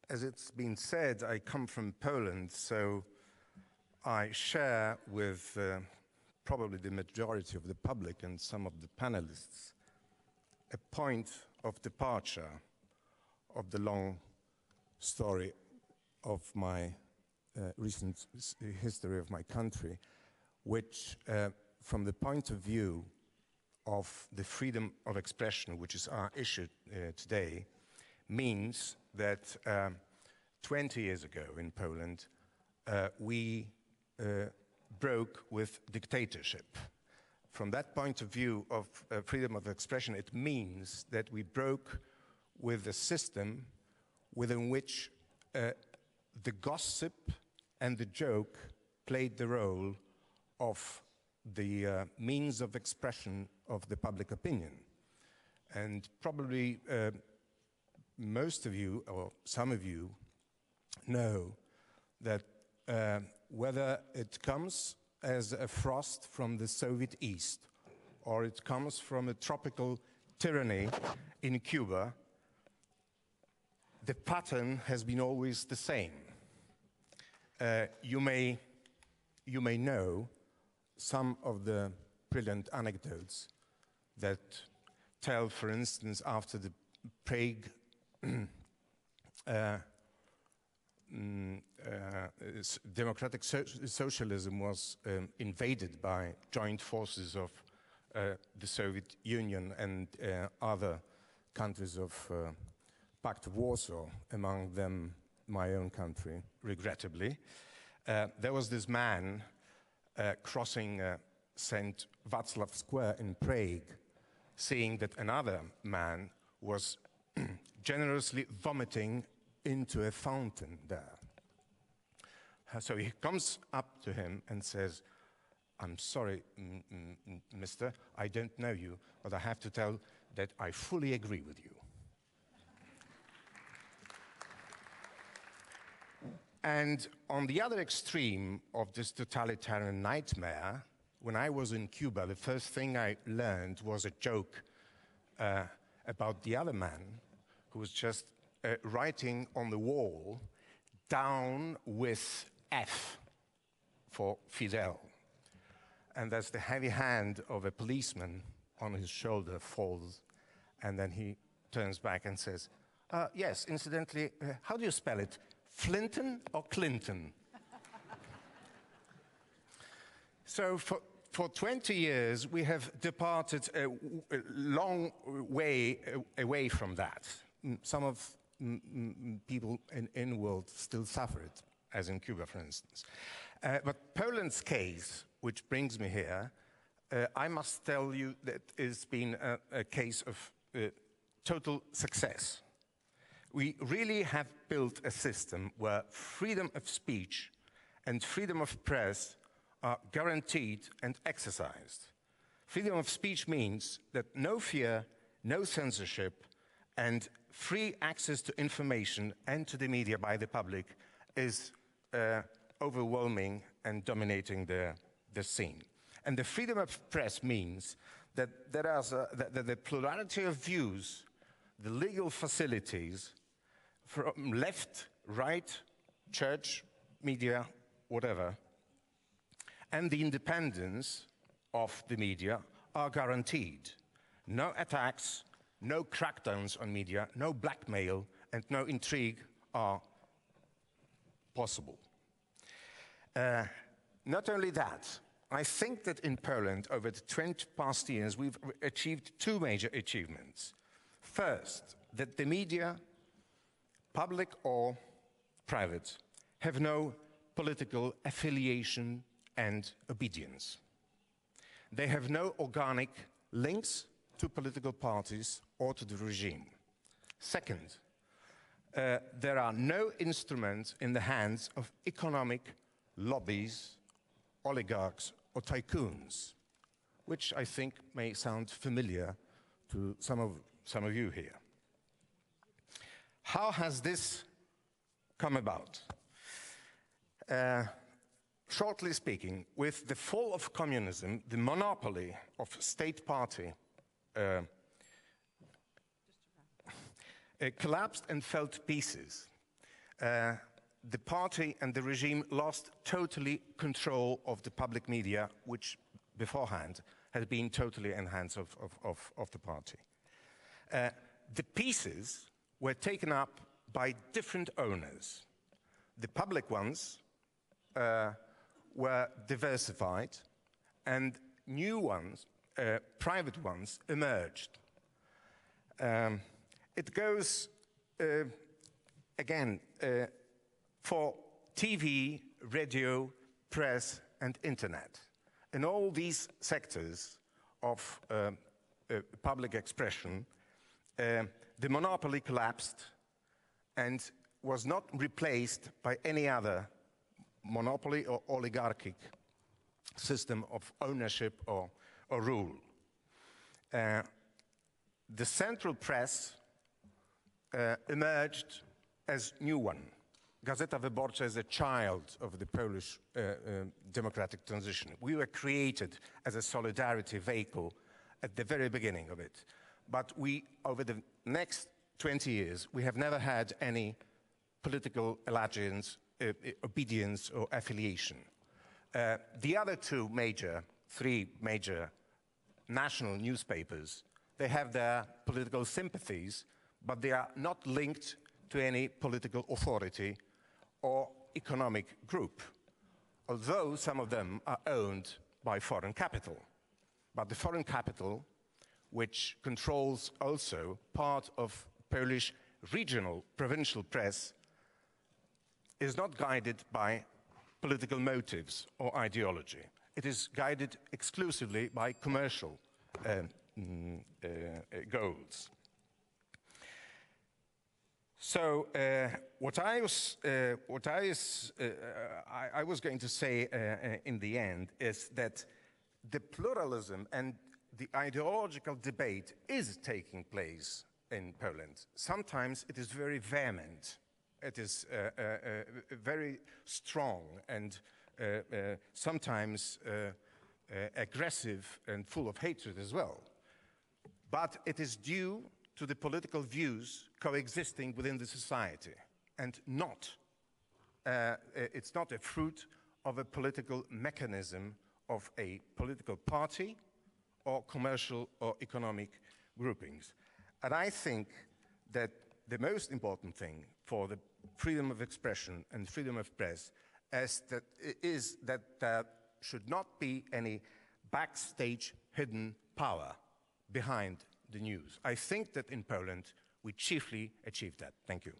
as it's been said, I come from Poland, so I share with probably the majority of the public and some of the panelists a point of departure of the long story of my recent history of my country, which from the point of view of the freedom of expression, which is our issue today, means that 20 years ago in Poland, we broke with dictatorship. From that point of view of freedom of expression, it means that we broke with a system within which the gossip and the joke played the role of the means of expression of the public opinion. And probably most of you, or some of you, know that whether it comes as a frost from the Soviet East or it comes from a tropical tyranny in Cuba, the pattern has been always the same. You may know some of the brilliant anecdotes that tell, for instance, after the Prague democratic socialism was invaded by joint forces of the Soviet Union and other countries of Pact of Warsaw, among them my own country, regrettably. There was this man crossing St. Václav Square in Prague, seeing that another man was generously vomiting into a fountain there. So he comes up to him and says, "I'm sorry, mister, I don't know you, but I have to tell that I fully agree with you." And on the other extreme of this totalitarian nightmare, when I was in Cuba, the first thing I learned was a joke about the other man who was just writing on the wall, "Down with F" for Fidel. And as the heavy hand of a policeman on his shoulder falls, and then he turns back and says, "Yes, incidentally, how do you spell it? Flinton or Clinton?" So for 20 years, we have departed a long way away from that. Some of people in the world still suffer it, as in Cuba, for instance. But Poland's case, which brings me here, I must tell you that it's been a case of total success. We really have built a system where freedom of speech and freedom of press are guaranteed and exercised. Freedom of speech means that no fear, no censorship, and free access to information and to the media by the public is overwhelming and dominating the scene. And the freedom of press means that that the plurality of views, the legal facilities from left, right, church, media, whatever, and the independence of the media are guaranteed. No attacks, no crackdowns on media, no blackmail, and no intrigue are possible. Not only that, I think that in Poland, over the 20 past years, we've achieved two major achievements. First, that the media, public or private, have no political affiliation and obedience. They have no organic links to political parties or to the regime. Second, there are no instruments in the hands of economic lobbies, oligarchs, or tycoons, which I think may sound familiar to some of you here. How has this come about? Shortly speaking, with the fall of communism, the monopoly of state party collapsed and fell to pieces. the party and the regime lost totally control of the public media, which beforehand had been totally in hands of the party. The pieces were taken up by different owners. The public ones were diversified, and new ones, private ones, emerged. It goes, again, for TV, radio, press, and internet. In all these sectors of public expression, the monopoly collapsed and was not replaced by any other monopoly or oligarchic system of ownership or rule. The central press emerged as new one. Gazeta Wyborcza is a child of the Polish democratic transition. We were created as a solidarity vehicle at the very beginning of it. But we, over the next 20 years, we have never had any political allegiance, obedience, or affiliation. The other three major national newspapers, they have their political sympathies, but they are not linked to any political authority or economic group, although some of them are owned by foreign capital. But the foreign capital, which controls also part of Polish regional, provincial press, is not guided by political motives or ideology. It is guided exclusively by commercial goals. So what I was going to say in the end is that the pluralism and the ideological debate is taking place in Poland. Sometimes it is very vehement. It is very strong and sometimes aggressive and full of hatred as well. But it is due to the political views coexisting within the society, and it's not a fruit of a political mechanism of a political party or commercial or economic groupings. And I think that the most important thing for the freedom of expression and freedom of press is that there should not be any backstage hidden power behind the news. I think that in Poland we chiefly achieved that. Thank you.